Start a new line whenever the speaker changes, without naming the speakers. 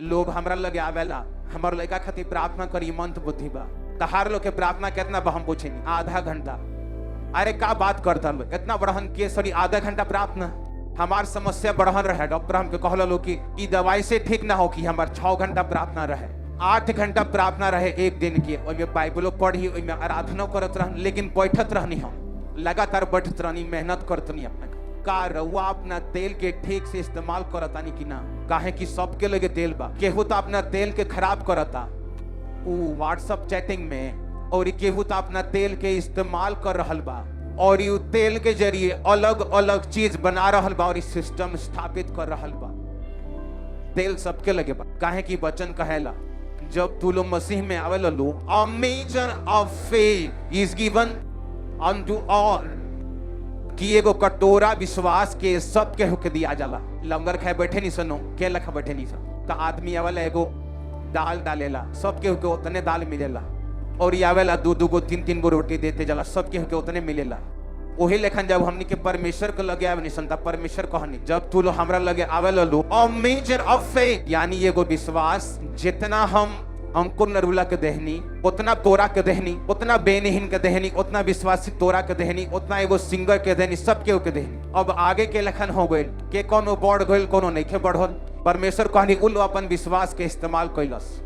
लोग हमरा लगे आवेला, हमार लड़का खातिर प्रार्थना करी, मंत बुद्धि बा। तहार लोग के प्रार्थना कितना बा हम पूछे आधा घंटा। अरे का बात करता लो, इतना बढ़न के सॉरी आधा घंटा प्रार्थना। हमार समस्या बढ़न रहे, डॉक्टर हमके कहला लो कि दवाई से ठीक ना हो कि हमार 6 घंटा प्रार्थना रहे, 8 घंटा प्रार्थना रहे एक दिन के। ओइमे बाइबलो पढ़ी, ओइमे आराधना करत रहन, लेकिन बैठत रहनी हम, लगातार बैठत रहनी, मेहनत करत नहीं अपना। का रउआ अपना तेल के ठीक से इस्तेमाल करतानी कि ना? काहे कि सबके लगे तेल बा, केहू तो अपना तेल के खराब करता उ व्हाट्सएप चैटिंग में, और केहू तो अपना तेल के इस्तेमाल कर रहल बा और यू तेल के जरिए अलग अलग चीज बना रहल बा और सिस्टम स्थापित कर रहल बा। तेल सबके लगे बा, काहे कि वचन कहेला जब तू लोग मसीह में आवेला लो, a measure of faith is given unto all, कि एगो कटोरा विश्वास के सबके होके दिया जाला। लंगर खाए बैठे नहीं सनो, के लखा बैठे नहीं सन, तो आदमी आवेला एगो दाल डालेला, सबके होके उतने दाल मिलेला, और आवेला 2-2 गो 3-3 गो रोटी देते जाला, सबके होके उतने मिलेला। वही लेखन जब हमनी के परमेश्वर के लगे आवे नहीं सन, परमेश्वर कहनी जब तू लो हमरा लगे आवेला लो, a measure of faith, यानी एगो विश्वास जितना हम अंकुर नरुला के देहनी, उतना तोरा के देहनी, उतना बेनहीन के देहनी, उतना विश्वासी तोरा के देहनी, उतना एगो सिंगर के देहनी, सबके के देहनी। अब आगे के लखन हो गए के कोनो बढ़ गइल, कोनो नहीं के बढ़ल। परमेश्वर कहनी उल अपन विश्वास के इस्तेमाल कैलस।